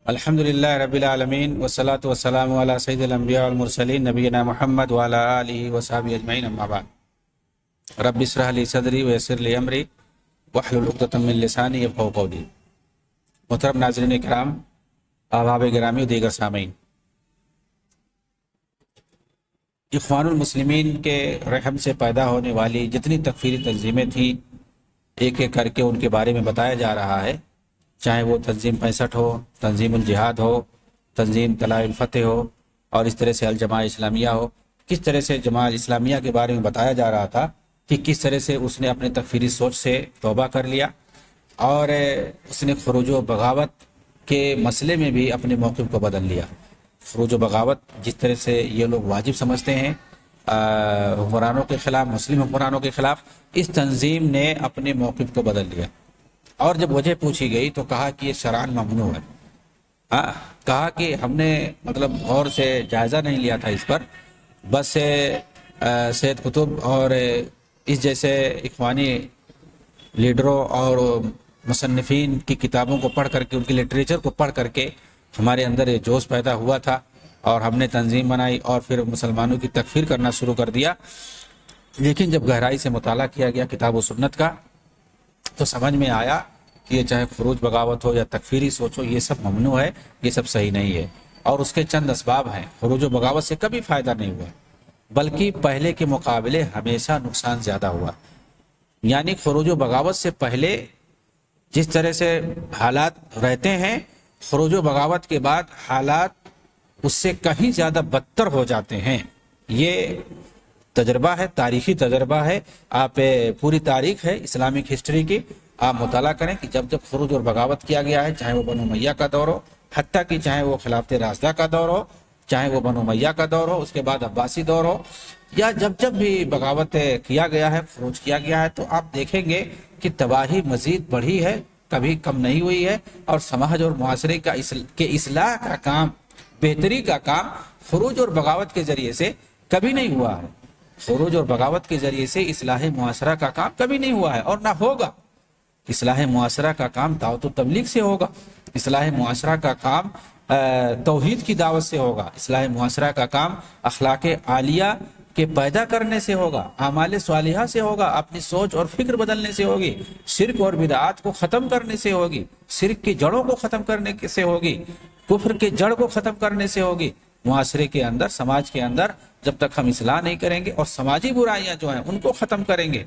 الحمدللہ رب العالمین والصلاة والسلام علی سید الانبیاء والمرسلین نبینا محمد وعلی آلہ وصحبہ اجمعین اما بعد رب اشرح لی صدری ویسر لی امری واحلل عقدۃ من لسانی یفقہوا قولی۔ محترم ناظرین کرام، احباب گرامی و دیگر سامعین، اخوان المسلمین کے رحم سے پیدا ہونے والی جتنی تکفیری تنظیمیں تھیں ایک ایک کر کے ان کے بارے میں بتایا جا رہا ہے، چاہے وہ تنظیم 65 ہو، تنظیم الجہاد ہو، تنظیم طلائع الفتح ہو، اور اس طرح سے الجماعہ اسلامیہ ہو۔ کس طرح سے جماعت اسلامیہ کے بارے میں بتایا جا رہا تھا کہ کس طرح سے اس نے اپنے تکفیری سوچ سے توبہ کر لیا اور اس نے خروج و بغاوت کے مسئلے میں بھی اپنے موقف کو بدل لیا۔ خروج و بغاوت جس طرح سے یہ لوگ واجب سمجھتے ہیں حکمرانوں کے خلاف، مسلم حکمرانوں کے خلاف، اس تنظیم نے اپنے موقف کو بدل لیا۔ اور جب وجہ پوچھی گئی تو کہا کہ یہ شرعاً ممنوع ہے۔ کہا کہ ہم نے غور سے جائزہ نہیں لیا تھا اس پر، بس سید قطب اور اس جیسے اخوانی لیڈروں اور مصنفین کی کتابوں کو پڑھ کر کے، ان کی لٹریچر کو پڑھ کر کے ہمارے اندر یہ جوش پیدا ہوا تھا اور ہم نے تنظیم بنائی اور پھر مسلمانوں کی تکفیر کرنا شروع کر دیا۔ لیکن جب گہرائی سے مطالعہ کیا گیا کتاب و سنت کا تو سمجھ میں آیا کہ یہ چاہے خروج بغاوت ہو یا تکفیری سوچ ہو، یہ سب ممنوع ہے، یہ سب صحیح نہیں ہے۔ اور اس کے چند اسباب ہیں۔ خروج و بغاوت سے کبھی فائدہ نہیں ہوا، بلکہ پہلے کے مقابلے ہمیشہ نقصان زیادہ ہوا۔ یعنی خروج و بغاوت سے پہلے جس طرح سے حالات رہتے ہیں، خروج و بغاوت کے بعد حالات اس سے کہیں زیادہ بدتر ہو جاتے ہیں۔ یہ تجربہ ہے، تاریخی تجربہ ہے۔ آپ پوری تاریخ ہے اسلامک ہسٹری کی، آپ مطالعہ کریں کہ جب جب خروج اور بغاوت کیا گیا ہے، چاہے وہ بنو امیہ کا دور ہو، حتیٰ کہ چاہے وہ خلافت راشدہ کا دور ہو، چاہے وہ بنو امیہ کا دور ہو، اس کے بعد عباسی دور ہو، یا جب جب بھی بغاوت کیا گیا ہے، خروج کیا گیا ہے، تو آپ دیکھیں گے کہ تباہی مزید بڑھی ہے، کبھی کم نہیں ہوئی ہے۔ اور سماج اور معاشرے کا اصلاح کا کام، بہتری کا کام خروج اور بغاوت کے ذریعے سے کبھی نہیں ہوا ہے۔ خروج اور بغاوت کے ذریعے سے اصلاح معاشرہ کا کام کبھی نہیں ہوا ہے اور نہ ہوگا۔ اصلاح معاشرہ کا کام دعوت و تبلیغ سے ہوگا، اصلاح معاشرہ کا کام توحید کی دعوت سے ہوگا، اصلاح معاشرہ کا کام اخلاق عالیہ کے پیدا کرنے سے ہوگا، اعمال صالحہ سے ہوگا، اپنی سوچ اور فکر بدلنے سے ہوگی، شرک اور بدعات کو ختم کرنے سے ہوگی، شرک کی جڑوں کو ختم کرنے سے ہوگی، کفر کے جڑ کو ختم کرنے سے ہوگی۔ معاشرے کے اندر، سماج کے اندر جب تک ہم اصلاح نہیں کریں گے اور سماجی برائیاں جو ہیں ان کو ختم کریں گے،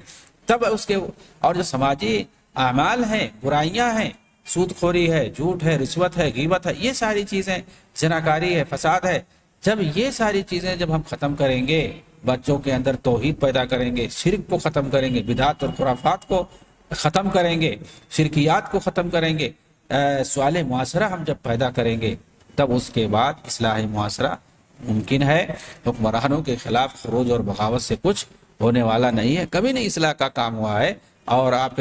تب اس کے اور جو سماجی اعمال ہیں، برائیاں ہیں، سود خوری ہے، جھوٹ ہے، رشوت ہے، غیبت ہے، یہ ساری چیزیں، زناکاری ہے، فساد ہے، جب یہ ساری چیزیں جب ہم ختم کریں گے، بچوں کے اندر توحید پیدا کریں گے، شرک کو ختم کریں گے، بدعات اور خرافات کو ختم کریں گے، شرکیات کو ختم کریں گے، صالح معاشرہ ہم جب پیدا کریں گے، تب اس کے بعد اصلاح معاشرہ ممکن ہے۔ حکمرانوں کے خلاف خروج اور بغاوت سے کچھ ہونے والا نہیں ہے، کبھی نہیں اصلاح کا کام ہوا ہے۔ اور آپ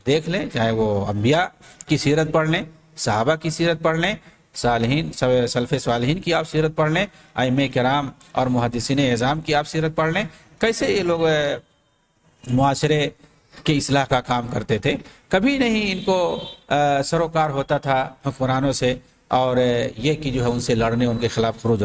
دیکھ لیں، چاہے وہ انبیاء کی سیرت پڑھ لیں، صحابہ کی سیرت پڑھ لیں، صالحین، سلف صالحین کی آپ سیرت پڑھ لیں، ائمہ کرام اور محدثین اعظام کی آپ سیرت پڑھ لیں، کیسے یہ لوگ معاشرے کے اصلاح کا کام کرتے تھے۔ کبھی نہیں ان کو سروکار ہوتا تھا حکمرانوں سے، اور یہ کہ جو ہے ان سے لڑنے، ان کے خلاف خروج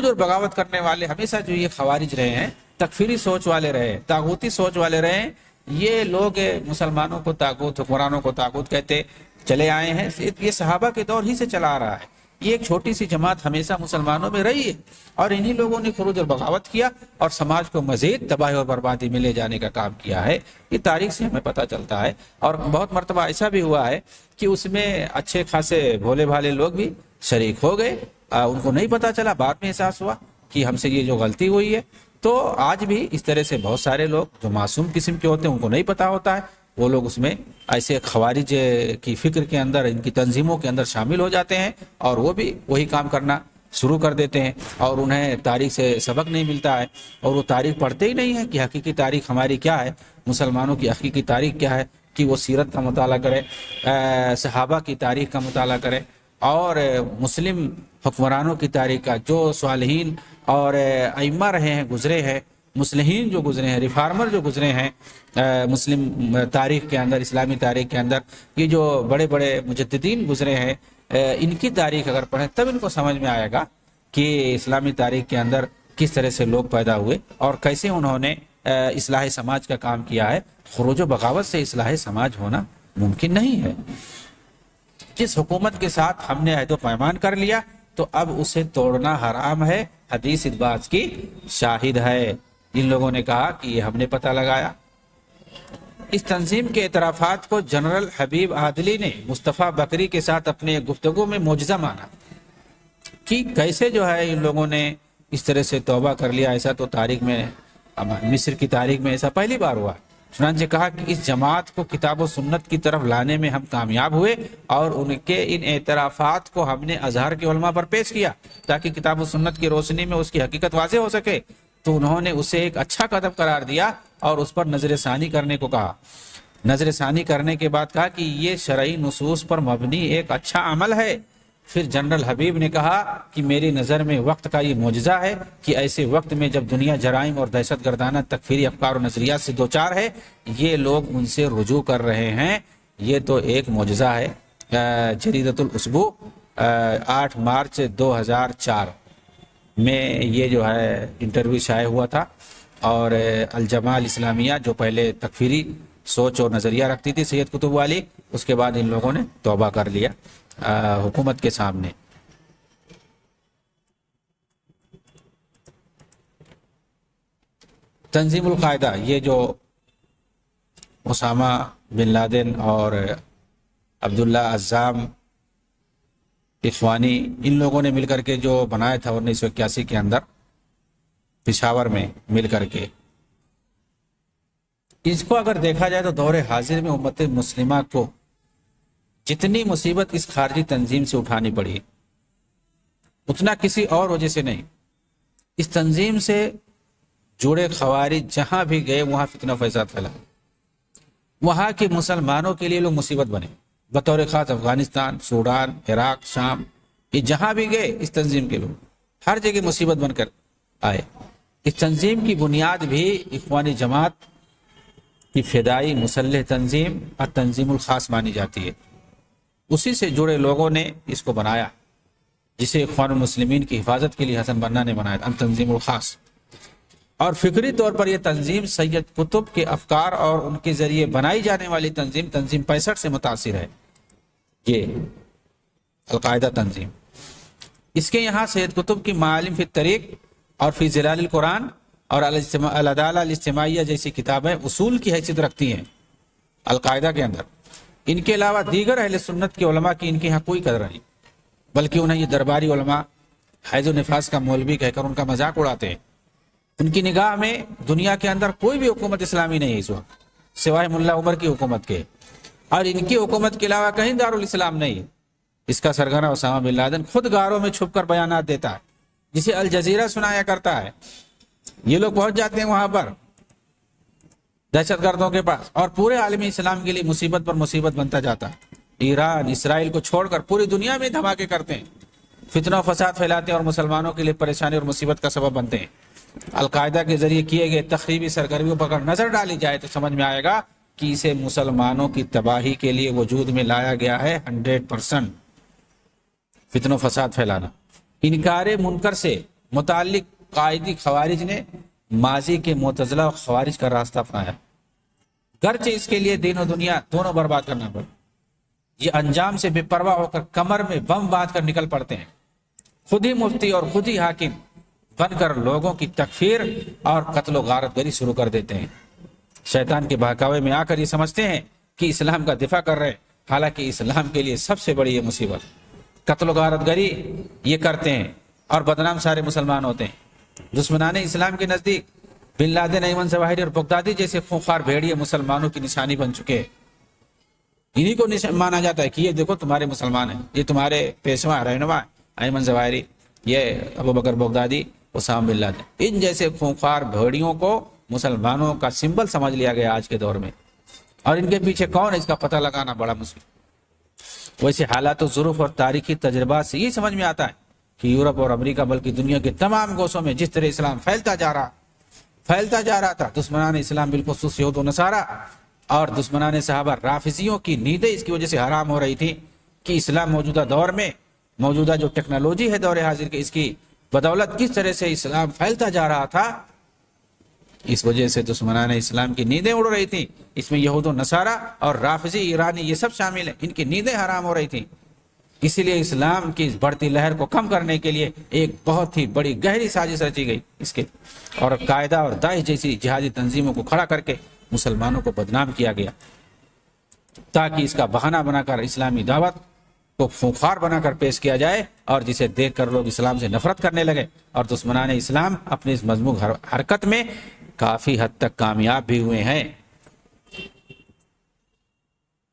اور بغاوت کرنے والے ہمیشہ جو یہ خوارج رہے ہیں، تکفیری سوچ والے رہے، طاغوتی سوچ والے رہے۔ یہ لوگ مسلمانوں کو طاغوت، حکمرانوں کو طاغوت کہتے چلے آئے ہیں۔ یہ صحابہ کے دور ہی سے چلا آ رہا ہے۔ یہ ایک چھوٹی سی جماعت ہمیشہ مسلمانوں میں رہی ہے، اور انہی لوگوں نے خروج اور بغاوت کیا اور سماج کو مزید تباہی اور بربادی میں لے جانے کا کام کیا ہے۔ یہ تاریخ سے ہمیں پتہ چلتا ہے، اور بہت مرتبہ ایسا بھی ہوا ہے کہ اس میں اچھے خاصے بھولے بھالے لوگ بھی شریک ہو گئے، ان کو نہیں پتہ چلا، بعد میں احساس ہوا کہ ہم سے یہ جو غلطی ہوئی ہے۔ تو آج بھی اس طرح سے بہت سارے لوگ جو معصوم قسم کے ہوتے ہیں، ان کو نہیں پتہ ہوتا ہے، وہ لوگ اس میں ایسے خوارج کی فکر کے اندر، ان کی تنظیموں کے اندر شامل ہو جاتے ہیں، اور وہ بھی وہی کام کرنا شروع کر دیتے ہیں، اور انہیں تاریخ سے سبق نہیں ملتا ہے، اور وہ تاریخ پڑھتے ہی نہیں ہیں کہ حقیقی تاریخ ہماری کیا ہے، مسلمانوں کی حقیقی تاریخ کیا ہے، کہ وہ سیرت کا مطالعہ کرے، صحابہ کی تاریخ کا مطالعہ کرے، اور مسلم حکمرانوں کی تاریخ کا، جو صالحین اور ائمہ رہے ہیں، گزرے ہیں، مسلمین جو گزرے ہیں، ریفارمر جو گزرے ہیں مسلم تاریخ کے اندر، اسلامی تاریخ کے اندر، یہ جو بڑے بڑے مجددین گزرے ہیں، ان کی تاریخ اگر پڑھیں تب ان کو سمجھ میں آئے گا کہ اسلامی تاریخ کے اندر کس طرح سے لوگ پیدا ہوئے اور کیسے انہوں نے اصلاح سماج کا کام کیا ہے۔ خروج و بغاوت سے اصلاح سماج ہونا ممکن نہیں ہے۔ جس حکومت کے ساتھ ہم نے عہد و پیمان کر لیا تو اب اسے توڑنا حرام ہے، حدیث اس بات کی شاہد ہے۔ ان لوگوں نے کہا کہ یہ ہم نے پتہ لگایا۔ اس تنظیم کے اعترافات کو جنرل حبیب عادلی نے مصطفیٰ بکری کے ساتھ اپنے گفتگو میں معجزہ مانا کہ کیسے جو ہے ان لوگوں نے اس طرح سے توبہ کر لیا، ایسا تو تاریخ میں، مصر کی تاریخ میں ایسا پہلی بار ہوا۔ چنانچہ کہا کہ اس جماعت کو کتاب و سنت کی طرف لانے میں ہم کامیاب ہوئے اور ان کے ان اعترافات کو ہم نے ازہر کے علماء پر پیش کیا تاکہ کتاب و سنت کی روشنی میں اس کی حقیقت واضح ہو سکے، تو انہوں نے اسے ایک اچھا قدم قرار دیا اور اس پر نظر ثانی کرنے کو کہا۔ نظر ثانی کرنے کے بعد کہا کہ یہ شرعی نصوص پر مبنی ایک اچھا عمل ہے۔ پھر جنرل حبیب نے کہا کہ میری نظر میں وقت کا یہ معجزہ ہے کہ ایسے وقت میں جب دنیا جرائم اور دہشت گردانہ تکفیری افکار و نظریات سے دوچار ہے، یہ لوگ ان سے رجوع کر رہے ہیں، یہ تو ایک معجزہ ہے۔ جریدۃ الاسبوع 8 مارچ 2004 میں یہ جو ہے انٹرویو شائع ہوا تھا، اور الجماعہ الاسلامیہ جو پہلے تکفیری سوچ اور نظریہ رکھتی تھی سید قطب والی، اس کے بعد ان لوگوں نے توبہ کر لیا حکومت کے سامنے۔ تنظیم القاعدہ، یہ جو اسامہ بن لادن اور عبداللہ عزام اخوانی، ان لوگوں نے مل کر کے جو بنایا تھا 1981 کے اندر پشاور میں مل کر کے، اس کو اگر دیکھا جائے تو دور حاضر میں امت مسلمہ کو جتنی مصیبت اس خارجی تنظیم سے اٹھانی پڑی اتنا کسی اور وجہ سے نہیں۔ اس تنظیم سے جڑے خوارج جہاں بھی گئے وہاں فتنہ فساد پھیلا، وہاں کے مسلمانوں کے لیے لوگ مصیبت بنے، بطور خاص افغانستان، سوڈان، عراق، شام، یہ جہاں بھی گئے اس تنظیم کے لوگ ہر جگہ مصیبت بن کر آئے۔ اس تنظیم کی بنیاد بھی اخوانی جماعت کی فدائی مسلح تنظیم اور تنظیم الخاص مانی جاتی ہے، اسی سے جڑے لوگوں نے اس کو بنایا، جسے اخوان المسلمین کی حفاظت کے لیے حسن بنا نے بنایا تنظیم الخاص۔ اور فکری طور پر یہ تنظیم سید قطب کے افکار اور ان کے ذریعے بنائی جانے والی تنظیم 65 سے متاثر ہے، یہ القاعدہ تنظیم۔ اس کے یہاں سید قطب کی معالم فی الطریق اور فی ظلال القرآن اور العدالہ الاجتماعیہ جیسی کتابیں اصول کی حیثیت رکھتی ہیں القاعدہ کے اندر۔ ان کے علاوہ دیگر اہل سنت کے علماء کی ان کے یہاں کوئی قدر نہیں، بلکہ انہیں یہ درباری علماء حیض و نفاس کا مولوی کہہ کر ان کا مذاق اڑاتے ہیں۔ ان کی نگاہ میں دنیا کے اندر کوئی بھی حکومت اسلامی نہیں ہے اس وقت سوائے ملا عمر کی حکومت کے، اور ان کی حکومت کے علاوہ کہیں دارالاسلام نہیں ہے۔ اس کا سرگنا اسامہ بن لادن خود غاروں میں چھپ کر بیانات دیتا ہے، جسے الجزیرہ سنایا کرتا ہے۔ یہ لوگ پہنچ جاتے ہیں وہاں پر دہشت گردوں کے پاس، اور پورے عالمی اسلام کے لیے مصیبت پر مصیبت بنتا جاتا ہے۔ ایران، اسرائیل کو چھوڑ کر پوری دنیا میں دھماکے کرتے ہیں، فتنہ و فساد پھیلاتے ہیں اور مسلمانوں کے لیے پریشانی اور مصیبت کا سبب بنتے ہیں۔ القاعدہ کے ذریعے کیے گئے تخریبی سرگرمیوں پر اگر نظر ڈالی جائے تو سمجھ میں آئے گا کہ اسے مسلمانوں کی تباہی کے لیے وجود میں لایا گیا ہے۔ 100% فتنہ و فساد پھیلانا۔ انکار منکر سے متعلق قائدی خوارج نے ماضی کے معتزلہ و خوارج کا راستہ اپنایا، گرچہ اس کے لیے دین و دنیا دونوں برباد کرنا پڑا۔ یہ انجام سے بے پرواہ ہو کر کمر میں بم باندھ کر نکل پڑتے ہیں، خود ہی مفتی اور خود ہی حاکم بن کر لوگوں کی تکفیر اور قتل و غارت گری شروع کر دیتے ہیں۔ شیطان کے بہکاوے میں آ کر یہ سمجھتے ہیں کہ اسلام کا دفاع کر رہے ہیں، حالانکہ اسلام کے لیے سب سے بڑی یہ مصیبت قتل و غارت گری یہ کرتے ہیں، اور بدنام سارے مسلمان ہوتے ہیں۔ دشمنان اسلام کے نزدیک بن لادن، ایمن ظواہری اور بغدادی جیسے خونخوار بھیڑیے مسلمانوں کی نشانی بن چکے ہیں۔ انہی کو مانا جاتا ہے کہ یہ دیکھو تمہارے مسلمان ہیں، یہ تمہارے پیشوا رہنما ایمن ظواہری، یہ ابو بکر بغدادی، اسامہ بن لادن، ان جیسے خونخوار بھیڑیوں کو مسلمانوں کا سمبل سمجھ لیا گیا آج کے دور میں، اور ان کے پیچھے کون ہے اس کا پتہ لگانا بڑا مشکل۔ ویسے حالات و ظروف اور تاریخی تجربات سے یہ سمجھ میں آتا ہے کہ یورپ اور امریکہ بلکہ دنیا کے تمام گوشوں میں جس طرح اسلام پھیلتا جا رہا، پھیلتا جا رہا تھا. دشمنان اسلام بالخصوص یہود و نصارہ اور دشمنان صحابہ رافضیوں کی نیندیں اس کی وجہ سے حرام ہو رہی تھی کہ اسلام موجودہ دور میں، موجودہ جو ٹیکنالوجی ہے دور حاضر کے، اس کی بدولت کس طرح سے اسلام پھیلتا جا رہا تھا. اس وجہ سے دشمنان اسلام کی نیندیں اڑ رہی تھیں. اس میں یہود و نصارہ اور رافضی ایرانی یہ سب شامل ہیں، ان کی نیندیں حرام ہو رہی تھیں. اسی لیے اسلام کی بڑھتی لہر کو کم کرنے کے لیے ایک بہت ہی بڑی گہری سازش رچی گئی اس کے، اور قاعدہ اور داعش جیسی جہادی تنظیموں کو کھڑا کر کے مسلمانوں کو بدنام کیا گیا تاکہ اس کا بہانہ بنا کر اسلامی دعوت کو خونخوار بنا کر پیش کیا جائے، اور جسے دیکھ کر لوگ اسلام سے نفرت کرنے لگے. اور دشمنان اسلام اپنی اس مذموم حرکت میں کافی حد تک کامیاب بھی ہوئے ہیں.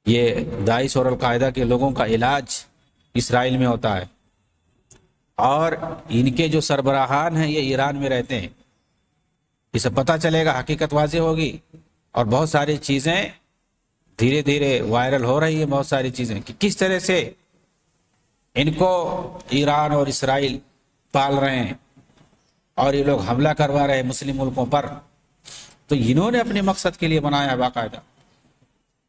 یہ داعش اور القاعدہ کے لوگوں کا علاج اسرائیل میں ہوتا ہے، اور ان کے جو سربراہان ہیں یہ ایران میں رہتے ہیں. اسے پتہ چلے گا، حقیقت واضح ہوگی، اور بہت ساری چیزیں دھیرے دھیرے وائرل ہو رہی ہیں، بہت ساری چیزیں کہ کس طرح سے ان کو ایران اور اسرائیل پال رہے ہیں اور یہ لوگ حملہ کروا رہے ہیں مسلم ملکوں پر. تو انہوں نے اپنے مقصد کے لیے بنایا باقاعدہ.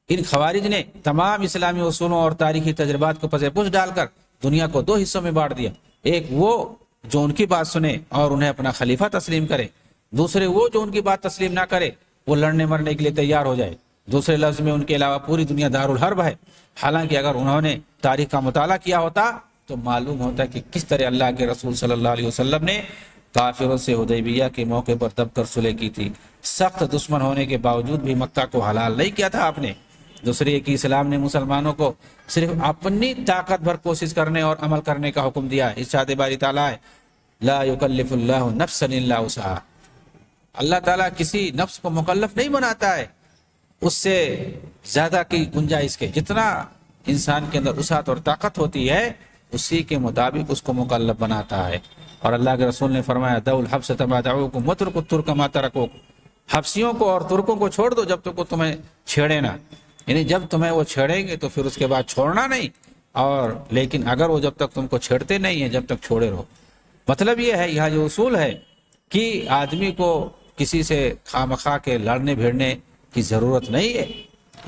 ان خوارج نے تمام اسلامی اصولوں اور تاریخی تجربات کو پس پش ڈال کر دنیا کو دو حصوں میں بانٹ دیا. ایک وہ جو ان کی بات سنے اور انہیں اپنا خلیفہ تسلیم کرے، دوسرے وہ جو ان کی بات تسلیم نہ کرے، وہ لڑنے مرنے کے لیے تیار ہو جائے. دوسرے لفظ میں ان کے علاوہ پوری دنیا دارالحرب ہے. حالانکہ اگر انہوں نے تاریخ کا مطالعہ کیا ہوتا تو معلوم ہوتا کہ کس طرح اللہ کے رسول صلی اللہ علیہ وسلم نے کافروں سے حدیبیہ کے موقع پر دب کر صلح کی تھی. سخت دشمن ہونے کے باوجود بھی مکہ کو حلال نہیں کیا تھا آپ نے. دوسری یہ کہ اسلام نے مسلمانوں کو صرف اپنی طاقت بھر کوشش کرنے اور عمل کرنے کا حکم دیا ہے. ارشاد باری تعالیٰ ہے لا یکلف اللہ نفسا الا وسعها. اللہ تعالیٰ کسی نفس کو مکلف نہیں بناتا ہے اس سے زیادہ کی گنجائش کے. جتنا انسان کے اندر وسعت اور طاقت ہوتی ہے اسی کے مطابق اس کو مکلف بناتا ہے. اور اللہ کے رسول نے فرمایا دعوا الحبشۃ ما دعوکم واترکوا الترک ما ترکوکم. حبشیوں کو اور ترکوں کو چھوڑ دو جب تک وہ تمہیں چھیڑے نہ، یعنی جب تمہیں وہ چھیڑیں گے تو پھر اس کے بعد چھوڑنا نہیں، اور لیکن اگر وہ جب تک تم کو چھیڑتے نہیں ہیں جب تک چھوڑے رہو. مطلب یہ ہے، یہاں جو اصول ہے کہ آدمی کو کسی سے خواہ کے لڑنے بھیڑنے کی ضرورت نہیں ہے،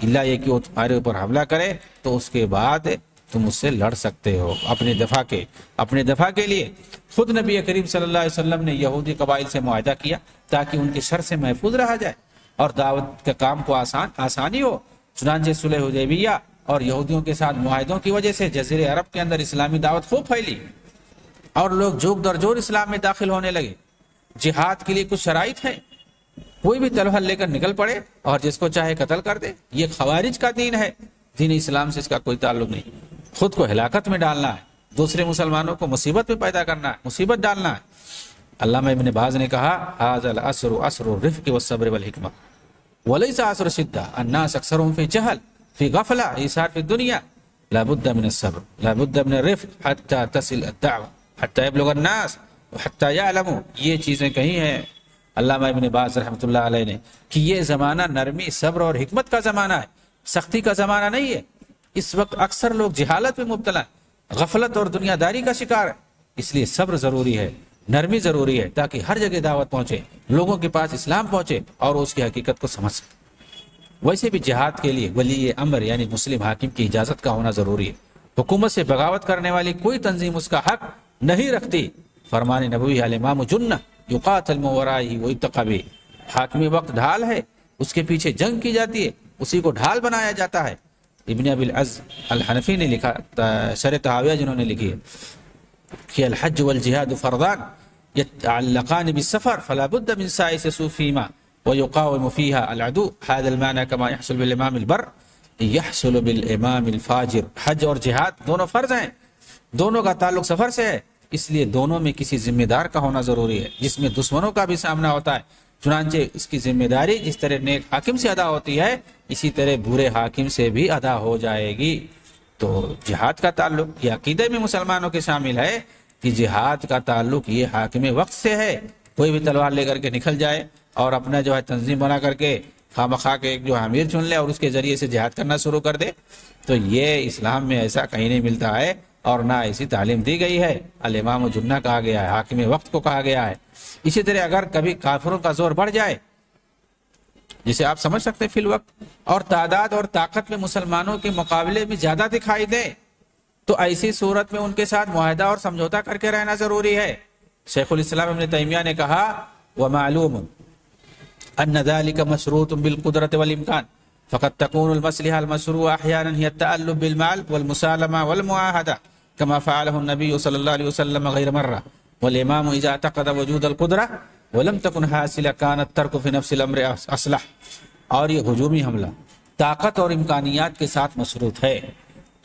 الا یہ کہ وہ تمہارے اوپر حملہ کرے تو اس کے بعد تم اس سے لڑ سکتے ہو اپنے دفاع کے لیے. خود نبی کریم صلی اللہ علیہ وسلم نے یہودی قبائل سے معاہدہ کیا تاکہ ان کے شر سے محفوظ رہا جائے اور دعوت کے کام کو آسانی ہو. چنانچہ صلح حدیبیہ اور یہودیوں کے ساتھ معاہدوں کی وجہ سے جزیرے عرب کے اندر اسلامی دعوت خوب پھیلی اور لوگ جوک در جور اسلام میں داخل ہونے لگے. جہاد کے لیے کچھ شرائط ہیں، کوئی بھی تلوار لے کر نکل پڑے اور جس کو چاہے قتل کر دے. یہ خوارج کا دین ہے، دین اسلام سے اس کا کوئی تعلق نہیں. خود کو ہلاکت میں ڈالنا ہے، دوسرے مسلمانوں کو مصیبت میں پیدا کرنا ہے، مصیبت ڈالنا ہے. علامہ ابن باز نے کہا ھذا العصر عصر الرفق والصبر والحکمہ وليس عصر الشدة. الناس اکثرهم في جهل في غفلة ایثار في الدنيا. لابد من الصبر لابد من الرفق حتى تصل الدعوة حتى يبلغ الناس وحتى يعلموا. یہ چیزیں کہی ہیں علامہ ابن باز رحمۃ اللہ علیہ نے کہ یہ زمانہ نرمی، صبر اور حکمت کا زمانہ ہے، سختی کا زمانہ نہیں ہے. اس وقت اکثر لوگ جہالت میں مبتلا ہیں، غفلت اور دنیا داری کا شکار ہے. اس لیے صبر ضروری ہے، نرمی ضروری ہے تاکہ ہر جگہ دعوت پہنچے، لوگوں کے پاس اسلام پہنچے اور اس کی حقیقت کو سمجھ سکے. ویسے بھی جہاد کے لیے ولی امر یعنی مسلم حاکم کی اجازت کا ہونا ضروری ہے. حکومت سے بغاوت کرنے والی کوئی تنظیم اس کا حق نہیں رکھتی. فرمان نبوی الامام جنہ یقاتل من ورائہ ویتقی بہ. حاکمی وقت ڈھال ہے، اس کے پیچھے جنگ کی جاتی ہے، اسی کو ڈھال بنایا جاتا ہے. ابن ابی العز الحنفی نے لکھا، شرح طحاویہ جنہوں نے لکھی ہے کہ الحج والجہاد فرضان يتعلقان بالسفر فلا بد من سعي فيهما ويقاوم فيها العدو. هذا المعنى كما يحصل بالامام البر يحصل بالامام الفاجر. حج اور جہاد دونوں فرض ہیں، دونوں کا تعلق سفر سے ہے، اس لیے دونوں میں کسی ذمہ دار کا ہونا ضروری ہے جس میں دشمنوں کا بھی سامنا ہوتا ہے. چنانچہ اس کی ذمہ داری جس طرح نیک حاکم سے ادا ہوتی ہے اسی طرح برے حاکم سے بھی ادا ہو جائے گی. تو جہاد کا تعلق یہ عقیدے میں مسلمانوں کے شامل ہے کہ جہاد کا تعلق یہ حاکم وقت سے ہے. کوئی بھی تلوار لے کر کے نکل جائے اور اپنا جو ہے تنظیم بنا کر کے خواہ کے ایک جو امیر چن لے اور اس کے ذریعے سے جہاد کرنا شروع کر دے، تو یہ اسلام میں ایسا کہیں نہیں ملتا ہے اور نہ ایسی تعلیم دی گئی ہے۔ الامام جنہ کہا گیا ہے، حاکم وقت کو کہا گیا ہے۔ اسی طرح اگر کبھی کافروں کا زور بڑھ جائے، جسے آپ سمجھ سکتے ہیں فی الوقت، اور تعداد اور طاقت میں مسلمانوں کے مقابلے میں زیادہ دکھائی دے، تو ایسی صورت میں ان کے ساتھ معاہدہ اور سمجھوتا کر کے رہنا ضروری ہے۔ شیخ الاسلام ابن تیمیہ نے کہا وَمَعْلُومٌ أَنَّ ذَلِكَ مَشْرُوطٌ بِالْقُدْرَةِ وَالْإِمْكَانِ فَقَدْ تَكُونُ الْمَصْلِحَةُ الْمَشْرُوعَةُ أَحْيَانًا هِيَ التَّأَلُّفُ بِالْمَالِ وَالْمُسَالَمَةِ وَالْمُعَاهَدَةِ كما فعله النبي صلى الله عليه وسلم غير مرة، والإمام إذا اعتقد وجود القدرة ولم تكن حاصلة كان الترك في نفس الأمر أصلح۔ اور یہ ہجومی حملہ طاقت اور امکانیات کے ساتھ مشروط ہے،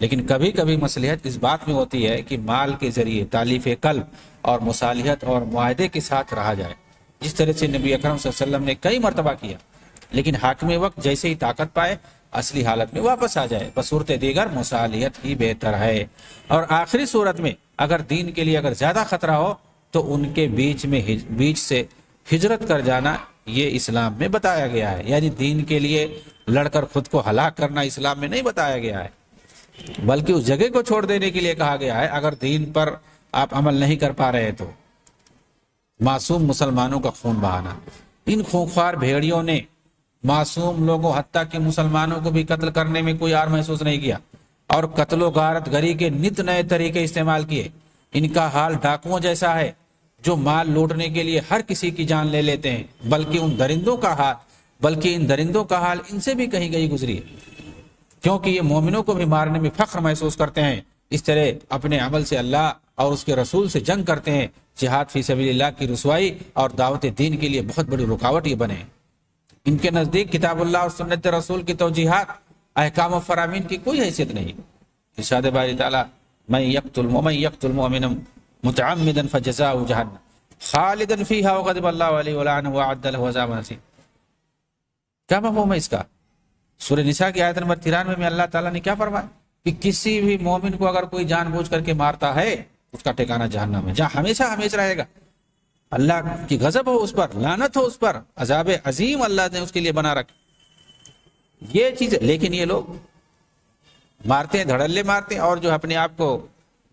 لیکن کبھی کبھی مصلحت اس بات میں ہوتی ہے کہ مال کے ذریعے تالیف قلب اور مصالحت اور معاہدے کے ساتھ رہا جائے، جس طرح سے نبی اکرم صلی اللہ علیہ وسلم نے کئی مرتبہ کیا، لیکن حاکم وقت جیسے ہی طاقت پائے اصلی حالت میں واپس آ جائے۔ بصورت دیگر مصالحت ہی بہتر ہے، اور آخری صورت میں اگر دین کے لیے اگر زیادہ خطرہ ہو تو ان کے بیچ سے ہجرت کر جانا یہ اسلام میں بتایا گیا ہے۔ یعنی دین کے لیے لڑ کر خود کو ہلاک کرنا اسلام میں نہیں بتایا گیا ہے، بلکہ اس جگہ کو چھوڑ دینے کے لیے کہا گیا ہے اگر دین پر آپ عمل نہیں کر پا رہے تو۔ معصوم مسلمانوں کا خون بہانا، ان خونخوار بھیڑیوں نے معصوم لوگوں حتیٰ کہ مسلمانوں کو بھی قتل کرنے میں کوئی آر محسوس نہیں کیا، اور قتل و غارت گری کے نت نئے طریقے استعمال کیے۔ ان کا حال ڈاکوؤں جیسا ہے جو مال لوٹنے کے لیے ہر کسی کی جان لے لیتے ہیں، بلکہ ان درندوں کا حال ان سے بھی کہیں گئی گزری ہے، کیونکہ یہ مومنوں کو بھی مارنے میں فخر محسوس کرتے ہیں، اس طرح اپنے عمل سے اللہ اور اس کے رسول سے جنگ کرتے ہیں۔ جہاد فی سبیل اللہ کی رسوائی اور دعوت دین کے لیے بہت بڑی رکاوٹ یہ بنے ہیں۔ ان کے نزدیک کتاب اللہ اور سنت رسول کی توجیحات، احکام و فرامین کی کوئی حیثیت نہیں۔ ارشاد باری تعالیٰ من یقتل مؤمنا متعمدا فجزاؤہ جہنم خالدا فیہا وغضب اللہ علیہ ولعنہ وأعد لہ عذابا عظیما۔ کیا مفہوم ہے اس کا؟ سورہ نساء کی آیت نمبر 93 میں اللہ تعالیٰ نے کیا فرمایا کہ کسی بھی مومن کو اگر کوئی جان بوجھ کر کے مارتا ہے اس کا ٹھکانہ جہنم ہے، جہاں ہمیشہ ہمیشہ رہے گا۔ اللہ کی غضب ہو اس پر، لعنت ہو اس پر، عذاب عظیم اللہ نے اس کے لیے بنا رکھا یہ چیز۔ لیکن یہ لوگ مارتے ہیں، دھڑلے مارتے ہیں، اور جو اپنے آپ کو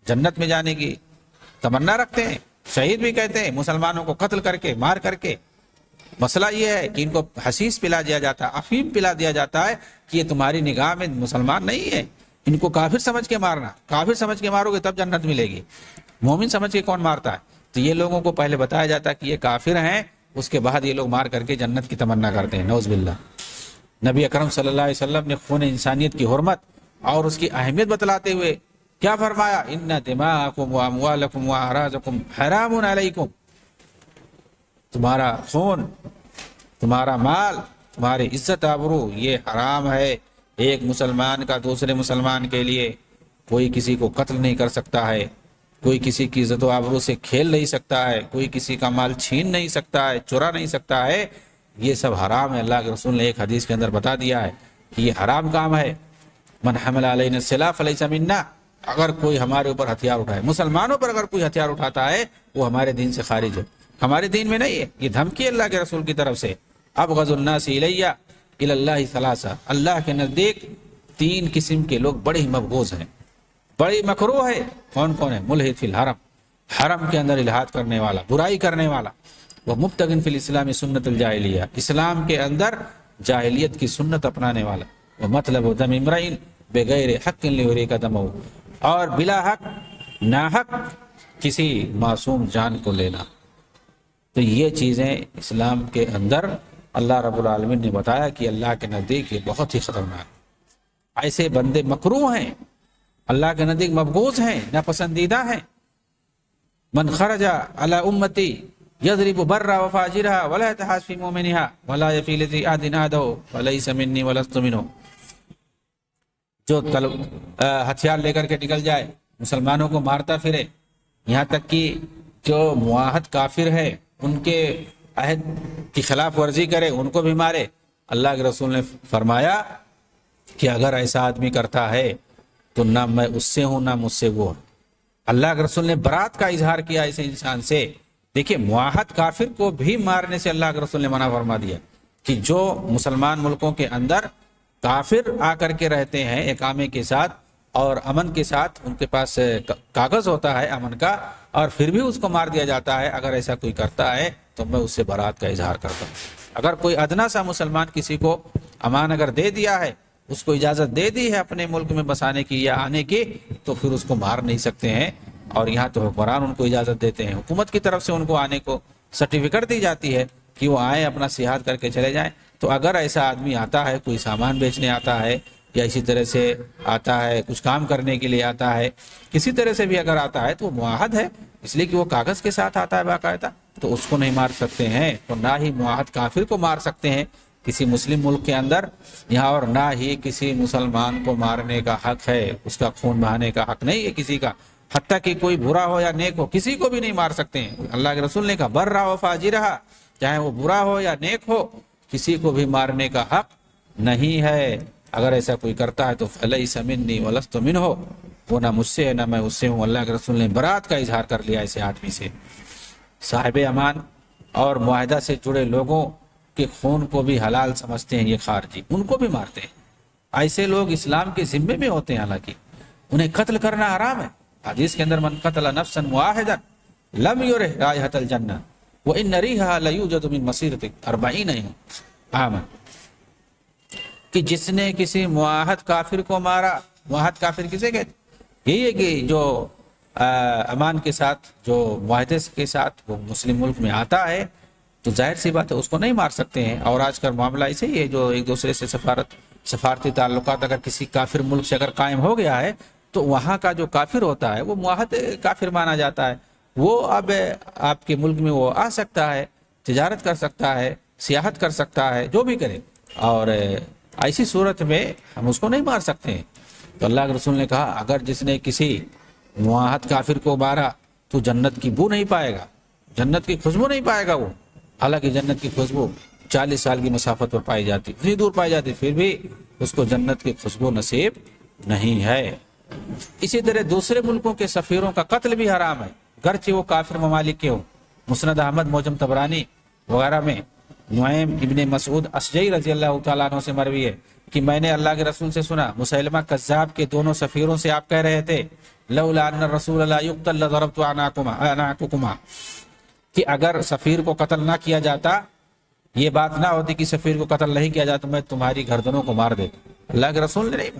جنت میں جانے کی تمنا رکھتے ہیں، شہید بھی کہتے ہیں، مسلمانوں کو قتل کر کے مار کر کے۔ مسئلہ یہ ہے کہ ان کو حشیش پلا دیا جاتا ہے، افیم پلا دیا جاتا ہے کہ یہ تمہاری نگاہ میں مسلمان نہیں ہے، ان کو کافر سمجھ کے مارنا، کافر سمجھ کے مارو گے تب جنت ملے گی، مومن سمجھ کے کون مارتا ہے؟ تو یہ لوگوں کو پہلے بتایا جاتا ہے کہ یہ کافر ہیں، اس کے بعد یہ لوگ مار کر کے جنت کی تمنا کرتے ہیں، نعوذ باللہ۔ نبی اکرم صلی اللہ علیہ وسلم نے خون انسانیت کی حرمت اور اس کی اہمیت بتلاتے ہوئے کیا فرمایا؟ ان دماءکم واموالکم واعراضکم حرام علیکم، تمہارا خون، تمہارا مال، تمہاری عزت آبرو یہ حرام ہے۔ ایک مسلمان کا دوسرے مسلمان کے لیے کوئی کسی کو قتل نہیں کر سکتا ہے، کوئی کسی کی عزت و آبرو سے کھیل نہیں سکتا ہے، کوئی کسی کا مال چھین نہیں سکتا ہے، چرا نہیں سکتا ہے، یہ سب حرام ہے۔ اللہ کے رسول نے ایک حدیث کے اندر بتا دیا ہے کہ یہ حرام کام ہے۔ من حمل علینا السلاح فلیس منا، اگر کوئی ہمارے اوپر ہتھیار اٹھائے، مسلمانوں پر اگر کوئی ہتھیار اٹھاتا ہے وہ ہمارے دین سے خارج ہے، ہمارے دین میں نہیں ہے۔ یہ دھمکی اللہ کے رسول کی طرف سے۔ ابغض الناس الی الی اللہ ثلاثہ، اللہ کے نزدیک تین قسم کے لوگ بڑے ہی مبغوض ہیں، بڑی مکروہ ہے۔ کون کون ہے؟ ملحد فی الحرم، حرم کے اندر الحاد کرنے والا، برائی کرنے والا، وہ مبتغن فی الاسلام سنت الجاہلیہ، اسلام کے اندر جاہلیت کی سنت اپنانے والا، وہ مطلب دم امرئ بغیر حق لیحرق دمہ، اور بلا حق ناحق کسی معصوم جان کو لینا۔ تو یہ چیزیں اسلام کے اندر اللہ رب العالمین نے بتایا کہ اللہ کے نزدیک یہ بہت ہی خطرناک، ایسے بندے مکروہ ہیں، اللہ کے نزدیک مبغوض ہیں، ناپسندیدہ ہیں۔ من خرج علی امتی یضرب برا وفاجرها ولا يتحاس في مؤمنها ولا يفي الذي عهد عهده فليس مني ولست منه، جو ہتھیار لے کر کے نکل جائے، مسلمانوں کو مارتا پھرے، یہاں تک کہ جو معاہد کافر ہے ان کے عہد کی خلاف ورزی کرے، ان کو بھی مارے۔ اللہ کے رسول نے فرمایا کہ اگر ایسا آدمی کرتا ہے تو نہ میں اس سے ہوں نہ مجھ سے وہ ہے۔ اللہ کے رسول نے برات کا اظہار کیا ایسے انسان سے۔ دیکھیے معاہد کافر کو بھی مارنے سے اللہ کے رسول نے منع فرما دیا کہ جو مسلمان ملکوں کے اندر کافر آ کر کے رہتے ہیں اقامے کے ساتھ، اور امن کے ساتھ ان کے پاس کاغذ ہوتا ہے امن کا، اور پھر بھی اس کو مار دیا جاتا ہے، اگر ایسا کوئی کرتا ہے تو میں اس سے برات کا اظہار کرتا ہوں۔ اگر کوئی ادنا سا مسلمان کسی کو امان اگر دے دیا ہے، اس کو اجازت دے دی ہے اپنے ملک میں بسانے کی یا آنے کی، تو پھر اس کو مار نہیں سکتے ہیں۔ اور یہاں تو حکمران ان کو اجازت دیتے ہیں، حکومت کی طرف سے ان کو آنے کو سرٹیفکیٹ دی جاتی ہے کہ وہ آئیں اپنا سیاحت کر کے چلے جائیں۔ تو اگر ایسا آدمی آتا ہے، کوئی سامان بیچنے آتا ہے یا اسی طرح سے آتا ہے کچھ کام کرنے کے لیے آتا ہے، کسی طرح سے بھی اگر آتا ہے تو وہ معاہد ہے، اس لیے کہ وہ کاغذ کے ساتھ آتا ہے باقاعدہ، تو اس کو نہیں مار سکتے ہیں۔ تو نہ ہی معاہد کافر کو مار سکتے ہیں کسی مسلم ملک کے اندر یہاں، اور نہ ہی کسی مسلمان کو مارنے کا حق ہے، اس کا خون بہانے کا حق نہیں ہے کسی کا، حتیٰ کہ کوئی برا ہو یا نیک ہو، کسی کو بھی نہیں مار سکتے ہیں۔ اللہ کے رسول نے کہا برا و فاجرہ، چاہے وہ برا ہو یا نیک ہو، کسی کو بھی مارنے کا حق نہیں ہے۔ اگر ایسا کوئی کرتا ہے تو فلیس منی ولست منہ، وہ نہ مجھ سے ہے نہ میں اس سے ہوں۔ اللہ کے رسول نے برات کا اظہار کر لیا ایسے آدمی سے۔ صاحب امان اور معاہدہ سے جڑے لوگوں کے خون کو بھی حلال سمجھتے ہیں یہ خارجی، ان کو بھی مارتے ہیں۔ ایسے لوگ اسلام کے ذمے میں ہوتے ہیں، حالانکہ انہیں قتل کرنا حرام ہے۔ حدیث کے اندر من قتل نفسا معاہدا لم یرح رائحۃ الجنہ وان ریحھا لیوجد من مسیرۃ 40 عاما، کہ جس نے کسی معاہد کافر کو مارا، معاہد کافر کسے کہتے؟ یہی ہے کہ جو امان کے ساتھ، جو معاہدے کے ساتھ وہ مسلم ملک میں آتا ہے، تو ظاہر سی بات ہے اس کو نہیں مار سکتے ہیں۔ اور آج کل معاملہ ایسے ہی ہے، جو ایک دوسرے سے سفارتی تعلقات اگر کسی کافر ملک سے اگر قائم ہو گیا ہے تو وہاں کا جو کافر ہوتا ہے وہ معاہد کافر مانا جاتا ہے، وہ اب آپ کے ملک میں وہ آ سکتا ہے، تجارت کر سکتا ہے، سیاحت کر سکتا ہے، جو بھی کرے، اور ایسی صورت میں ہم اس کو نہیں مار سکتے ہیں۔ تو اللہ کے رسول نے کہا اگر جس نے کسی معاہد کافر کو مارا تو جنت کی بو نہیں پائے گا، جنت کی خوشبو نہیں پائے گا وہ، حالانکہ جنت کی خوشبو 40 سال کی مسافت پر پائی جاتی، اتنی دور پائی جاتی، پھر بھی اس کو جنت کی خوشبو نصیب نہیں ہے۔ اسی طرح دوسرے ملکوں کے سفیروں کا قتل بھی حرام ہے، گرچہ وہ کافر ممالک کے ہوں۔ مسند احمد، معجم طبرانی وغیرہ میں نعیم ابن مسعود اشجعی رضی اللہ تعالیٰ عنہ سے مروی ہے کہ میں نے اللہ کے رسول سے سنا، مسیلمہ کذاب کے دونوں سفیروں سے آپ کہہ رہے تھے لولا ان الرسول لا یقتل لضربت اعناقکما، کہ اگر سفیر کو قتل نہ کیا جاتا، یہ بات نہ ہوتی کہ سفیر کو قتل نہیں کیا جاتا، میں تمہاری گردنوں کو مار دیتا۔ اللہ کے رسول نے نہیں،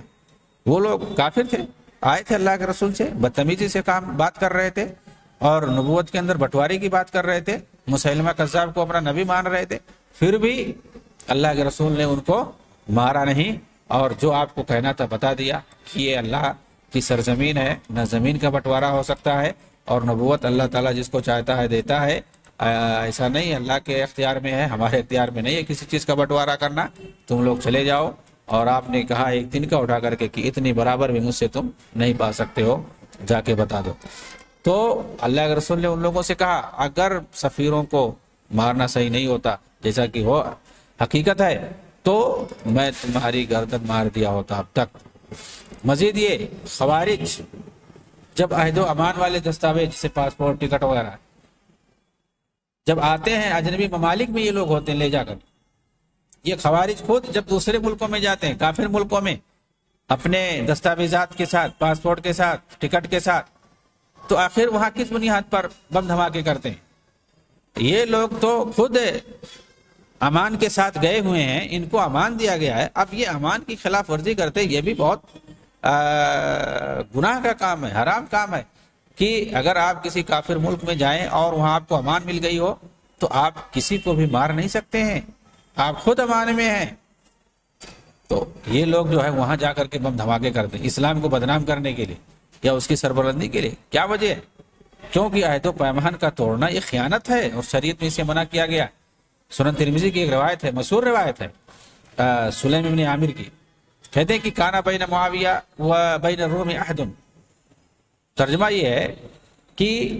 وہ لوگ کافر تھے، آئے تھے اللہ کے رسول سے بدتمیزی سے بات کر رہے تھے، اور نبوت کے اندر بٹواری کی بات کر رہے تھے، مسیلمہ کذاب کو اپنا نبی مان رہے تھے، پھر بھی اللہ کے رسول نے ان کو مارا نہیں، اور جو آپ کو کہنا تھا بتا دیا کہ یہ اللہ کی سرزمین ہے، نہ زمین کا بٹوارا ہو سکتا ہے، اور نبوت اللہ تعالیٰ جس کو چاہتا ہے دیتا ہے، ایسا نہیں اللہ کے اختیار میں ہے، ہمارے اختیار میں نہیں ہے کسی چیز کا بٹوارا کرنا، تم لوگ چلے جاؤ۔ اور آپ نے کہا ایک دن کا اٹھا کر کے کہ اتنی برابر بھی مجھ سے تم نہیں پا سکتے ہو، جا کے بتا دو۔ تو اللہ کے رسول نے ان لوگوں سے کہا اگر سفیروں کو مارنا صحیح نہیں ہوتا جیسا کہ وہ حقیقت ہے تو میں تمہاری گردن مار دیا ہوتا اب تک۔ مزید یہ خوارج جب عہد و امان والے دستاویز جیسے پاسپورٹ، ٹکٹ وغیرہ جب آتے ہیں اجنبی ممالک میں، یہ لوگ ہوتے ہیں لے جا کر، یہ خوارج خود جب دوسرے ملکوں میں جاتے ہیں، کافر ملکوں میں، اپنے دستاویزات کے ساتھ، پاسپورٹ کے ساتھ، ٹکٹ کے ساتھ، تو آخر وہاں کس بنیاد پر بم دھماکے کرتے ہیں؟ یہ لوگ تو خود امان کے ساتھ گئے ہوئے ہیں، ان کو امان دیا گیا ہے، اب یہ امان کی خلاف ورزی کرتے، یہ بھی بہت گناہ کا کام ہے، حرام کام ہے کہ اگر آپ کسی کافر ملک میں جائیں اور وہاں آپ کو امان مل گئی ہو تو آپ کسی کو بھی مار نہیں سکتے ہیں، آپ خود امان میں ہیں۔ تو یہ لوگ جو ہے وہاں جا کر کے بم دھماکے کرتے ہیں اسلام کو بدنام کرنے کے لیے یا اس کی سربلندی کے لیے۔ کیا وجہ ہے؟ کیونکہ عہد و پیمان کا توڑنا یہ خیانت ہے، اور شریعت میں اسے منع کیا گیا۔ سنن ترمذی کی ایک روایت ہے، مشہور روایت ہے سلیم ابن عامر کی، کہتے ہیں کہ کانا بین معاویہ و بین الروم عہد، ترجمہ یہ ہے کہ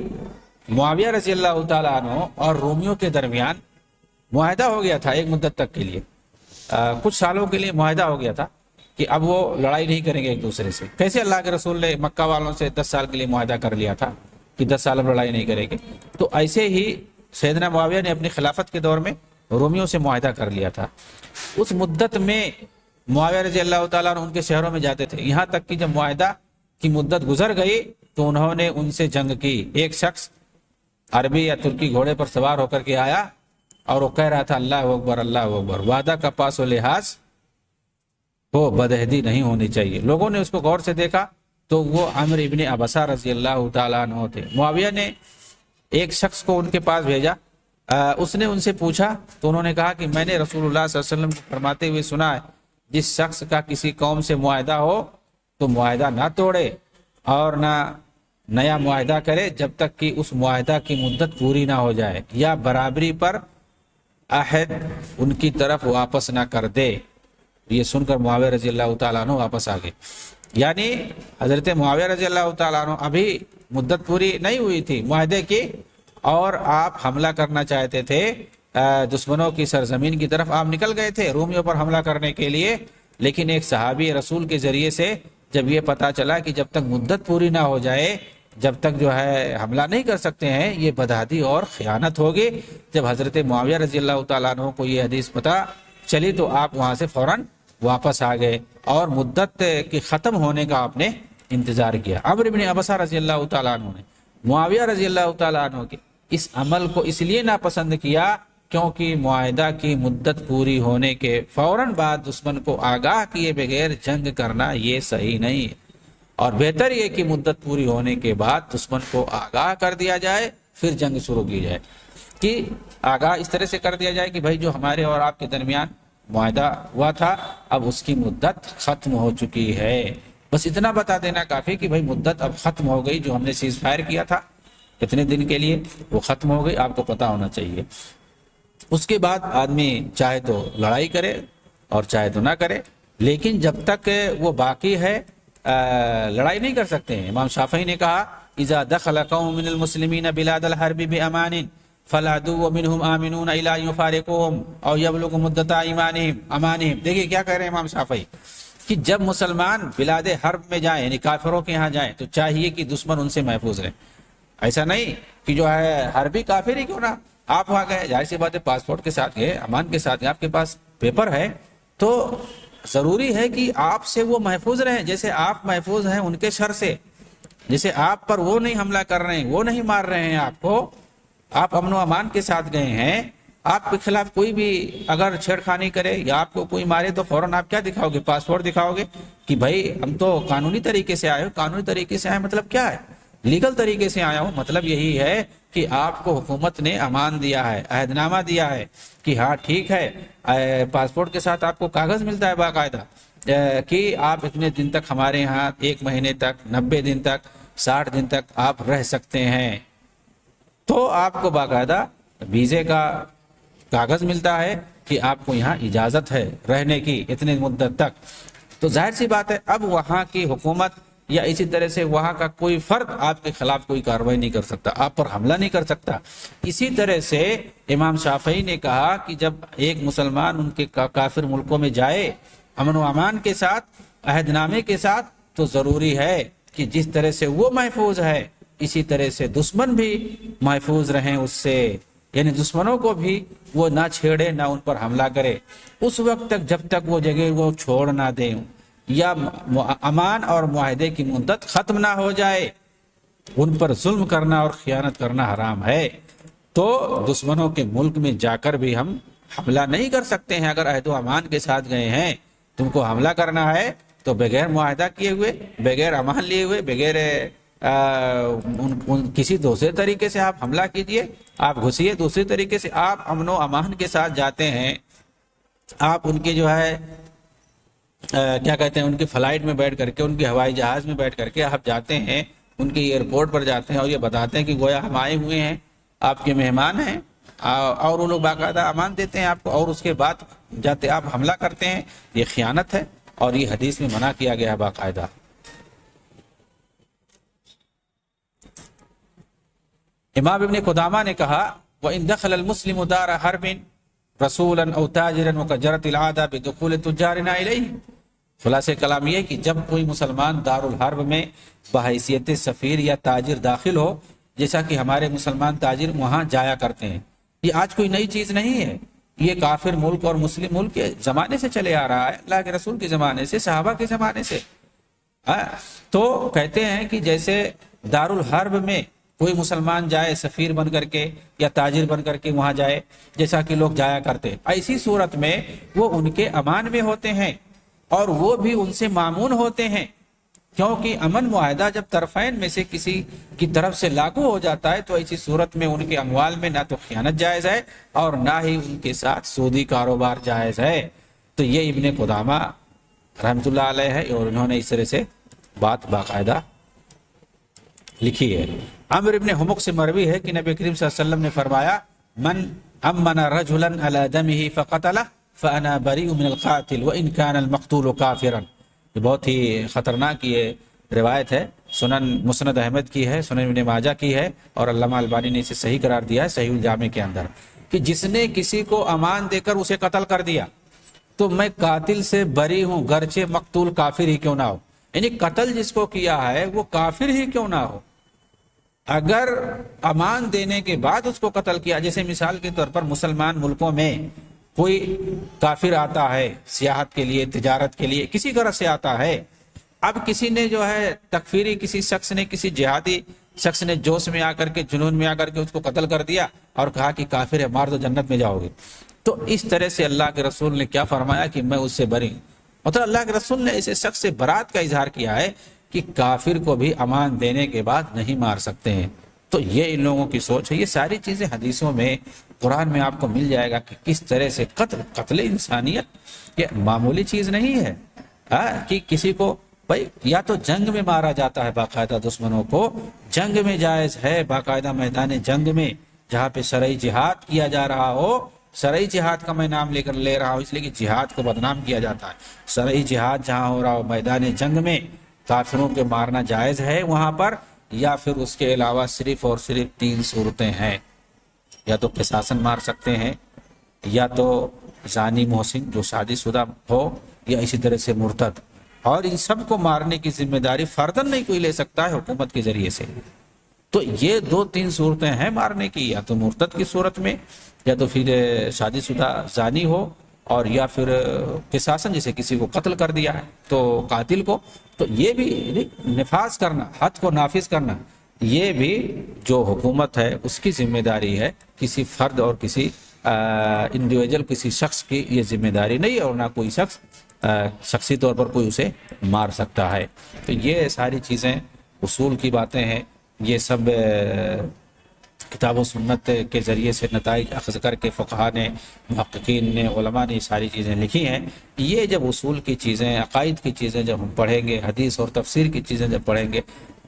معاویہ رضی اللہ تعالیٰ عنہ اور رومیوں کے درمیان معاہدہ ہو گیا تھا ایک مدت تک کے لیے، کچھ سالوں کے لیے معاہدہ ہو گیا تھا کہ اب وہ لڑائی نہیں کریں گے ایک دوسرے سے۔ کیسے اللہ کے رسول نے مکہ والوں سے 10 سال کے لیے معاہدہ کر لیا تھا کہ 10 سال اب لڑائی نہیں کریں گے، تو ایسے ہی سیدنا معاویہ نے اپنی خلافت کے دور میں رومیوں سے معاہدہ کر لیا تھا۔ اس مدت میں معاویہ رضی اللہ تعالیٰ عنہ ان کے شہروں میں جاتے تھے، یہاں تک کہ جب معاہدہ کی مدت گزر گئی تو انہوں نے ان سے جنگ کی۔ ایک شخص عربی یا ترکی گھوڑے پر سوار ہو کر کے آیا اور وہ کہہ رہا تھا اللہ اکبر اللہ اکبر، وعدہ کا پاس و لحاظ وہ بدعہدی نہیں ہونی چاہیے۔ لوگوں نے اس کو غور سے دیکھا تو وہ عمرو ابن عبسہ رضی اللہ تعالیٰ عنہ تھے۔ معاویہ نے ایک شخص کو ان کے پاس بھیجا، اس نے ان سے پوچھا تو انہوں نے کہا کہ میں نے رسول اللہ صلی اللہ علیہ وسلم کو فرماتے ہوئے سنا ہے جس شخص کا کسی قوم سے معاہدہ ہو تو معاہدہ نہ توڑے اور نہ نیا معاہدہ کرے جب تک کہ اس معاہدہ کی مدت پوری نہ ہو جائے یا برابری پر عہد ان کی طرف واپس نہ کر دے۔ یہ سن کر معاویہ رضی اللہ تعالیٰ عنہ واپس آ گئے، یعنی حضرت معاویہ رضی اللہ تعالیٰ عنہ ابھی مدت پوری نہیں ہوئی تھی معاہدے کی اور آپ حملہ کرنا چاہتے تھے، دشمنوں کی سرزمین کی طرف آپ نکل گئے تھے رومیوں پر حملہ کرنے کے لیے، لیکن ایک صحابی رسول کے ذریعے سے جب یہ پتا چلا کہ جب تک مدت پوری نہ ہو جائے جب تک جو ہے حملہ نہیں کر سکتے ہیں، یہ بدعہدی اور خیانت ہوگی۔ جب حضرت معاویہ رضی اللہ تعالیٰ عنہ کو یہ حدیث پتہ چلی تو آپ وہاں سے فوراً واپس آ گئے اور مدت کی ختم ہونے کا آپ نے انتظار کیا۔ عمرو بن عبسہ رضی اللہ تعالیٰ عنہ نے معاویہ رضی اللہ تعالیٰ عنہ کے اس عمل کو اس لیے ناپسند کیا کیونکہ معاہدہ کی مدت پوری ہونے کے فوراً بعد دشمن کو آگاہ کیے بغیر جنگ کرنا یہ صحیح نہیں ہے، اور بہتر یہ کہ مدت پوری ہونے کے بعد دشمن کو آگاہ کر دیا جائے پھر جنگ شروع کی جائے، کہ آگاہ اس طرح سے کر دیا جائے کہ بھائی جو ہمارے اور آپ کے درمیان معاہدہ ہوا تھا اب اس کی مدت ختم ہو چکی ہے، بس اتنا بتا دینا کافی کہ بھائی مدت اب ختم ہو گئی، جو ہم نے سیز فائر کیا تھا اتنے دن کے لیے وہ ختم ہو گئی، آپ کو پتا ہونا چاہیے۔ اس کے بعد آدمی چاہے تو لڑائی کرے اور چاہے تو نہ کرے، لیکن جب تک وہ باقی ہے لڑائی نہیں کر سکتے ہیں۔ امام شافعی نے کہا اذا دخل قوم من المسلمین بلاد الحرب بامان فالعدو منهم آمنون الی یفارقوهم او یبلغ مدت امانهم۔ دیکھیے کیا کہہ رہے ہیں امام شافعی کہ جب مسلمان بلاد حرب میں جائیں یعنی کافروں کے ہاں جائیں تو چاہیے کہ دشمن ان سے محفوظ رہے، ایسا نہیں کہ جو ہے حربی کافر ہی کیوں نہ آپ وہاں گئے، ظاہر سی بات ہے پاسپورٹ کے ساتھ گئے، امان کے ساتھ گئے، آپ کے پاس پیپر ہے تو ضروری ہے کہ آپ سے وہ محفوظ رہیں، جیسے آپ محفوظ ہیں ان کے شر سے، جیسے آپ پر وہ نہیں حملہ کر رہے ہیں، وہ نہیں مار رہے ہیں آپ کو، آپ امن و امان کے ساتھ گئے ہیں۔ آپ کے خلاف کوئی بھی اگر چھیڑخانی کرے یا آپ کو کوئی مارے تو فوراً آپ کیا دکھاؤ گے؟ پاسپورٹ دکھاؤ گے کہ بھائی ہم تو قانونی طریقے سے آئے ہو۔ قانونی طریقے سے آئے مطلب کیا ہے؟ لیگل طریقے سے آیا ہوں، مطلب یہی ہے کہ آپ کو حکومت نے امان دیا ہے، عہد نامہ دیا ہے کہ ہاں ٹھیک ہے، پاسپورٹ کے ساتھ آپ کو کاغذ ملتا ہے باقاعدہ کہ آپ اتنے دن تک ہمارے ہاں، 1 مہینے تک، 90 دن تک، 60 دن تک آپ رہ سکتے ہیں، تو آپ کو باقاعدہ ویزے کا کاغذ ملتا ہے کہ آپ کو یہاں اجازت ہے رہنے کی اتنے مدت تک۔ تو ظاہر سی بات ہے اب وہاں کی حکومت یا اسی طرح سے وہاں کا کوئی فرد آپ کے خلاف کوئی کارروائی نہیں کر سکتا، آپ پر حملہ نہیں کر سکتا۔ اسی طرح سے امام شافعی نے کہا کہ جب ایک مسلمان ان کے کافر ملکوں میں جائے امن و امان کے ساتھ، عہد نامے کے ساتھ، تو ضروری ہے کہ جس طرح سے وہ محفوظ ہے اسی طرح سے دشمن بھی محفوظ رہیں اس سے، یعنی دشمنوں کو بھی وہ نہ چھیڑے نہ ان پر حملہ کرے اس وقت تک جب تک وہ جگہ وہ چھوڑ نہ دیں یا امان اور معاہدے کی مدت ختم نہ ہو جائے۔ ان پر ظلم کرنا اور خیانت کرنا حرام ہے، تو دشمنوں کے ملک میں جا کر بھی ہم حملہ نہیں کر سکتے ہیں۔ اگر عہد و امان کے ساتھ گئے ہیں، تم کو حملہ کرنا ہے تو بغیر معاہدہ کیے ہوئے، بغیر امان لیے ہوئے، بغیر کسی دوسرے طریقے سے آپ حملہ کیجئے، آپ گھسیے دوسرے طریقے سے۔ آپ امن و امان کے ساتھ جاتے ہیں، آپ ان کے جو ہے کیا کہتے ہیں ان کی فلائٹ میں بیٹھ کر کے، ان کے ہوائی جہاز میں بیٹھ کر کے آپ جاتے ہیں، ان کی ایئرپورٹ پر جاتے ہیں اور یہ بتاتے ہیں کہ گویا ہم آئے ہوئے ہیں، آپ کے مہمان ہیں، اور وہ لوگ باقاعدہ امان دیتے ہیں آپ کو، اور اس کے بعد جاتے آپ حملہ کرتے ہیں، یہ خیانت ہے اور یہ حدیث میں منع کیا گیا ہے باقاعدہ۔ امام ابن قدامہ نے کہا وَإِن دَخَلَ الْمُسْلِمُ دَارَ حَرْبٍ رَسُولًا أَوْ تَاجِرًا وَكَجَرَتِ الْعَادَةِ بِدُخُولِ تُجَّارِنَا إِلَيْهِ۔ خلاصہ کلام یہ کہ جب کوئی مسلمان دار الحرب میں بحیثیت سفیر یا تاجر داخل ہو، جیسا کہ ہمارے مسلمان تاجر وہاں جایا کرتے ہیں، یہ آج کوئی نئی چیز نہیں ہے، یہ کافر ملک اور مسلم ملک کے زمانے سے چلے آ رہا ہے، اللہ کے رسول کے زمانے سے، صحابہ کے زمانے سے۔ تو کہتے ہیں کہ جیسے دارالحرب میں کوئی مسلمان جائے سفیر بن کر کے یا تاجر بن کر کے وہاں جائے، جیسا کہ لوگ جایا کرتے، ایسی صورت میں وہ ان کے امان میں ہوتے ہیں اور وہ بھی ان سے مامون ہوتے ہیں، کیونکہ امن معاہدہ جب طرفین میں سے کسی کی طرف سے لاگو ہو جاتا ہے تو ایسی صورت میں ان کے اموال میں نہ تو خیانت جائز ہے اور نہ ہی ان کے ساتھ سودی کاروبار جائز ہے۔ تو یہ ابن قدامہ رحمۃ اللہ علیہ ہے اور انہوں نے اس طرح سے بات باقاعدہ لکھی ہے۔ عمرو ابن حمق سے مروی ہے کہ نبی کریم صلی اللہ علیہ وسلم نے فرمایا، من امن رجلا علی دمہ فقتلہ فانا بریء من القاتل وان کان المقتول کافرا۔ یہ بہت ہی خطرناک یہ روایت ہے، سنن مسند احمد کی ہے، سنن ابن ماجہ کی ہے، اور علامہ البانی نے اسے صحیح قرار دیا ہے صحیح الجامع کے اندر، کہ جس نے کسی کو امان دے کر اسے قتل کر دیا تو میں قاتل سے بری ہوں، گرچہ مقتول کافر ہی کیوں نہ ہو۔ یعنی قتل جس کو کیا ہے وہ کافر ہی کیوں نہ ہو، اگر امان دینے کے بعد اس کو قتل کیا، جیسے مثال کے طور پر مسلمان ملکوں میں کوئی کافر آتا ہے سیاحت کے لیے، تجارت کے لیے، کسی غرض سے آتا ہے، اب کسی نے جو ہے تکفیری کسی شخص نے، کسی جہادی شخص نے جوش میں آ کر کے، جنون میں آ کر کے اس کو قتل کر دیا اور کہا کہ کافر ہے، مار دو جنت میں جاؤ گے، تو اس طرح سے اللہ کے رسول نے کیا فرمایا کہ میں اس سے بری ہوں۔ مطلب اللہ کے رسول نے اسے شخص سے برات کا اظہار کیا ہے کہ کافر کو بھی امان دینے کے بعد نہیں مار سکتے ہیں۔ تو یہ ان لوگوں کی سوچ ہے۔ یہ ساری چیزیں حدیثوں میں، قرآن میں آپ کو مل جائے گا کہ کس طرح سے قتل انسانیت یہ معمولی چیز نہیں ہے، کہ کسی کو بھائی یا تو جنگ میں مارا جاتا ہے، باقاعدہ دشمنوں کو جنگ میں جائز ہے، باقاعدہ میدان جنگ میں جہاں پہ شرعی جہاد کیا جا رہا ہو۔ شرعی جہاد کا میں نام لے رہا ہوں اس لیے کہ جہاد کو بدنام کیا جاتا ہے۔ شرعی جہاد جہاں ہو رہا ہو میدان جنگ میں کافروں کے مارنا جائز ہے وہاں پر، یا پھر اس کے علاوہ صرف اور صرف 3 صورتیں ہیں، یا تو قصاصاً مار سکتے ہیں، یا تو زانی محسن جو شادی شدہ ہو، یا اسی طرح سے مرتد، اور ان سب کو مارنے کی ذمہ داری فرداً نہیں کوئی لے سکتا ہے حکومت کے ذریعے سے۔ تو یہ 2-3 صورتیں ہیں مارنے کی، یا تو مرتد کی صورت میں، یا تو پھر شادی شدہ زانی ہو، اور یا پھر قصاصاً جیسے کسی کو قتل کر دیا ہے تو قاتل کو، تو یہ بھی نفاذ کرنا، حد کو نافذ کرنا، یہ بھی جو حکومت ہے اس کی ذمہ داری ہے، کسی فرد اور کسی انڈیویجل کسی شخص کی یہ ذمہ داری نہیں ہے، اور نہ کوئی شخص شخصی طور پر کوئی اسے مار سکتا ہے۔ تو یہ ساری چیزیں اصول کی باتیں ہیں، یہ سب کتاب و سنت کے ذریعے سے نتائج اخذ کر کے فقہاء نے، محققین نے، علماء نے ساری چیزیں لکھی ہیں۔ یہ جب اصول کی چیزیں، عقائد کی چیزیں جب ہم پڑھیں گے، حدیث اور تفسیر کی چیزیں جب پڑھیں گے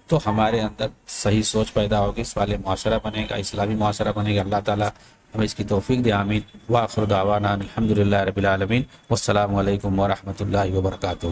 تو ہمارے اندر صحیح سوچ پیدا ہوگی، سوال معاشرہ بنے گا، اسلامی معاشرہ بنے گا۔ اللہ تعالیٰ ہمیں اس کی توفیق دے، آمین۔ وآخر دعوانا الحمدللہ رب العالمین، والسلام علیکم ورحمۃ اللہ وبرکاتہ۔